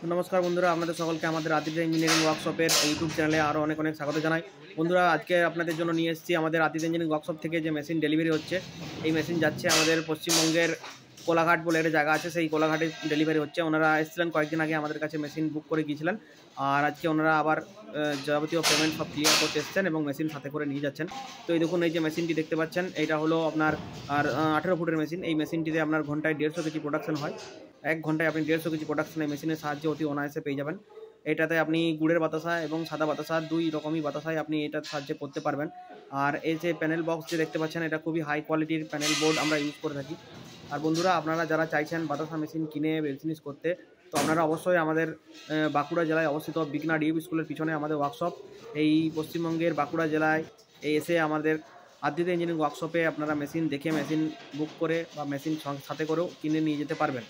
তো নমস্কার বন্ধুরা, আপনাদের সকলকে আমাদের আদিত্য ইঞ্জিনিয়ারিং ওয়ার্কশপের ইউটিউব চ্যানেলে আরও অনেক অনেক স্বাগত জানাই। বন্ধুরা, আজকে আপনাদের জন্য নিয়ে এসেছি আমাদের আদিত্য ইঞ্জিনিয়ারিং ওয়ার্কশপ থেকে যে মেশিন ডেলিভারি হচ্ছে। এই মেশিন যাচ্ছে আমাদের পশ্চিমবঙ্গের কোলাঘাট বলে একটা জায়গা আছে, সেই কোলাঘাটে ডেলিভারি হচ্ছে। ওনারা এসেছিলেন কয়েকদিন আগে, আমাদের কাছে মেশিন বুক করে গিয়েছিলেন। আর আজকে ওনারা আবার যাবতীয় পেমেন্ট সব ক্লিয়ার করতে এসেছেন এবং মেশিন সাথে করে নিয়ে যাচ্ছেন। তো এই দেখুন, এই যে মেশিনটি দেখতে পাচ্ছেন, এইটা হলো আপনার 18 ফুটের মেশিন। এই মেশিনটিতে আপনার ঘন্টায় 150 কেজি প্রোডাকশন হয়। 1 ঘন্টায় আপনি 150 কেজি প্রোডাকশন এই মেশিনের সাহায্যে অতি অনায়াসে পেয়ে যাবেন। এটাতে আপনি গুড়ের বাতাসা এবং সাদা বাতাসা দুই রকমই বাতাসাই আপনি এটার সাহায্যে করতে পারবেন। আর এই যে প্যানেল বক্স যে দেখতে পাচ্ছেন, এটা খুবই হাই কোয়ালিটির প্যানেল বোর্ড আমরা ইউজ করে থাকি। আর বন্ধুরা, আপনারা যারা চাইছেন বাতাসা মেশিন কিনে বিজনেস করতে, তো আপনারা অবশ্যই আমাদের বাঁকুড়া জেলায় অবস্থিত বিঘ্না ডিএভি স্কুলের পিছনে আমাদের ওয়ার্কশপ। এই পশ্চিমবঙ্গের বাঁকুড়া জেলায় এসে আমাদের আদিত্য ইঞ্জিনিয়ারিং ওয়ার্কশপে আপনারা মেশিন দেখে মেশিন বুক করে বা মেশিন সাথে করেও কিনে নিয়ে যেতে পারবেন।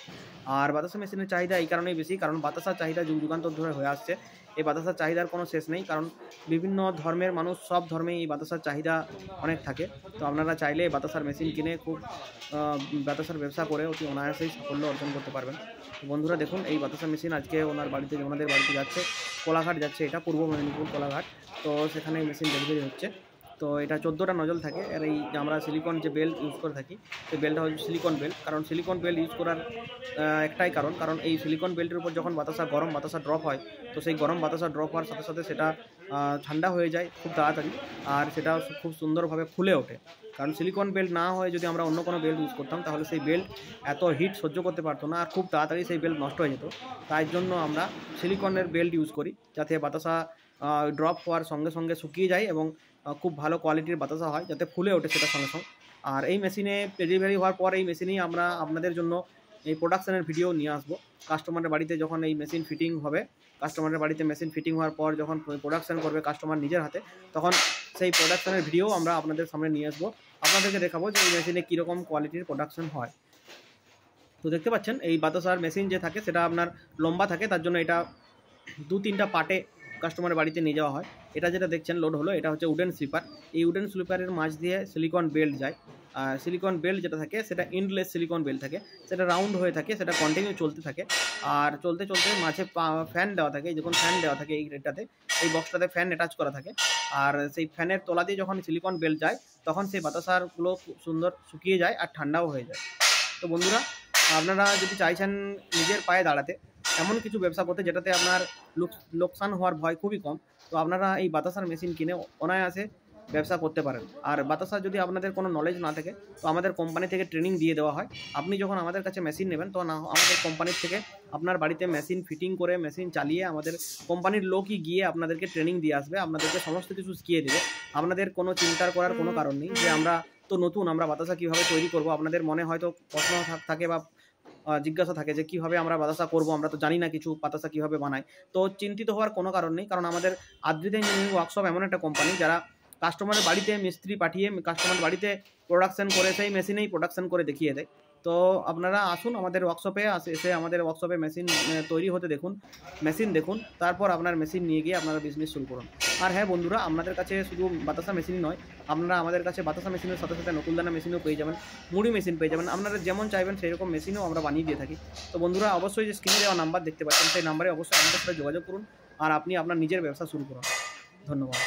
আর বাতাসা মেশিনের চাহিদা এই কারণেই বেশি, কারণ বাতাসার চাহিদা যুগ যুগান্তর ধরে হয়ে আসছে। এই বাতাসার চাহিদার কোনো শেষ নেই, কারণ বিভিন্ন ধর্মের মানুষ, সব ধর্মেই এই বাতাসার চাহিদা অনেক থাকে। তো আপনারা চাইলে বাতাসার মেশিন কিনে খুব বাতাসার ব্যবসা করে অতি অনায়াসেই সাফল্য অর্জন করতে পারবেন। তো বন্ধুরা দেখুন, এই বাতাসা মেশিন আজকে ওনাদের বাড়িতে যাচ্ছে, কোলাঘাট যাচ্ছে। এটা পূর্ব মেদিনীপুর কোলাঘাট। তো সেখানে মেশিন ডেলিভারি হচ্ছে। তো এটা 14টা নজল থাকে। আর এই আমরা সিলিকন যে বেল্ট ইউজ করে থাকি, সেই বেল্টটা হচ্ছে সিলিকন বেল্ট। কারণ সিলিকন বেল্ট ইউজ করার একটাই কারণ এই সিলিকন বেল্টের উপর যখন গরম বাতাসা ড্রপ হয়, তো সেই গরম বাতাসা ড্রপ হওয়ার সাথে সাথে সেটা ঠান্ডা হয়ে যায় খুব তাড়াতাড়ি। আর সেটা খুব সুন্দরভাবে ফুলে ওঠে। কারণ সিলিকন বেল্ট না হয়ে যদি আমরা অন্য কোনো বেল্ট ইউজ করতাম, তাহলে সেই বেল্ট এত হিট সহ্য করতে পারতো না, আর খুব তাড়াতাড়ি সেই বেল্ট নষ্ট হয়ে যেত। তাই জন্য আমরা সিলিকনের বেল্ট ইউজ করি, যাতে বাতাসা ড্রপ হওয়ার সঙ্গে সঙ্গে শুকিয়ে যায় এবং খুব ভালো কোয়ালিটির বাতাসা হয়, যাতে ফুলে ওঠে সেটার সঙ্গে সঙ্গে। আর এই মেশিনে ডেলিভারি হওয়ার পর এই মেশিনেই আমরা আপনাদের জন্য এই প্রোডাকশানের ভিডিও নিয়ে আসবো। কাস্টমারের বাড়িতে যখন এই মেশিন ফিটিং হবে, কাস্টমারের বাড়িতে মেশিন ফিটিং হওয়ার পর যখন প্রোডাকশান করবে কাস্টমার নিজের হাতে, তখন সেই প্রোডাকশানের ভিডিও আমরা আপনাদের সামনে নিয়ে আসবো। আপনাদেরকে দেখাবো যে এই মেশিনে কীরকম কোয়ালিটির প্রোডাকশান হয়। তো দেখতে পাচ্ছেন, এই বাতাসার মেশিন যে থাকে সেটা আপনার লম্বা থাকে, তার জন্য এটা 2-3টা পার্টে কাস্টমারের বাড়িতে নিয়ে যাওয়া হয়। এটা যেটা দেখছেন লোড হলো, এটা হচ্ছে উডেন স্লিপার। এই উডেন স্লিপারের মাঝ দিয়ে সিলিকন বেল্ট যায়। আর সিলিকন বেল্ট যেটা থাকে সেটা এন্ডলেস সিলিকন বেল্ট থাকে, সেটা রাউন্ড হয়ে থাকে, সেটা কন্টিনিউ চলতে থাকে। আর চলতে চলতে মাঝে ফ্যান দেওয়া থাকে। যখন ফ্যান দেওয়া থাকে এইটাতে, এই বক্সটাতে ফ্যান অ্যাটাচ করা থাকে। আর সেই ফ্যানের তলা দিয়ে যখন সিলিকন বেল্ট যায়, তখন সেই বাতাসারগুলো খুব সুন্দর শুকিয়ে যায় আর ঠান্ডাও হয়ে যায়। তো বন্ধুরা, আপনারা যদি চাইছেন নিজের পায়ে দাঁড়াতে, এমন কিছু ব্যবসা করতে যেটাতে আপনার লোকসান হওয়ার ভয় খুবই কম, তো আপনারা এই বাতাসার মেশিন কিনে অনায়াসে ব্যবসা করতে পারেন। আর বাতাসা যদি আপনাদের কোনো নলেজ না থাকে, তো আমাদের কোম্পানি থেকে ট্রেনিং দিয়ে দেওয়া হয়। আপনি যখন আমাদের কাছে মেশিন নেবেন, তখন আমাদের কোম্পানির থেকে আপনার বাড়িতে মেশিন ফিটিং করে মেশিন চালিয়ে আমাদের কোম্পানির লোকই গিয়ে আপনাদেরকে ট্রেনিং দিয়ে আসবে, আপনাদেরকে সমস্ত কিছু শিখিয়ে দেবে। আপনাদের কোনো চিন্তার করার কোনো কারণ নেই যে আমরা তো নতুন, আমরা বাতাসা কীভাবে তৈরি করব। আপনাদের মনে হয়তো প্রশ্ন থাকে বা জিজ্ঞাসা থাকে যে কীভাবে আমরা বাতাসা করব, আমরা তো জানি না কিছু, বাতাসা কীভাবে বানায়। তো চিন্তিত হওয়ার কোনো কারণ নেই, কারণ আমাদের আদিত্য ইঞ্জিনিয়ারিং ওয়ার্কশপ এমন একটা কোম্পানি যারা কাস্টমারের বাড়িতে মিস্ত্রি পাঠিয়ে কাস্টমারের বাড়িতে প্রোডাকশান করে সেই মেশিনেই প্রোডাকশান করে দেখিয়ে দেয়। তো আপনারা আসুন আমাদের ওয়ার্কশপে, এসে আমাদের ওয়ার্কশপে মেশিন তৈরি হতে দেখুন, মেশিন দেখুন, তারপর আপনার মেশিন নিয়ে গিয়ে আপনারা বিজনেস শুরু করুন। আর হ্যাঁ বন্ধুরা, আপনাদের কাছে শুধু বাতাসা মেশিনই নয়, আপনারা আমাদের কাছে বাতাসা মেশিনের সাথে সাথে নকুলদানা মেশিনও পেয়ে যাবেন, মুড়ি মেশিন পেয়ে যাবেন। আপনারা যেমন চাইবেন সেই রকম মেশিনও আমরা বানিয়ে দিয়ে থাকি। তো বন্ধুরা, অবশ্যই যে স্ক্রিনে দেওয়া নাম্বার দেখতে পাচ্ছেন, সেই নাম্বারে অবশ্যই আমাদের সাথে যোগাযোগ করুন আর আপনি আপনার নিজের ব্যবসা শুরু করুন। ধন্যবাদ।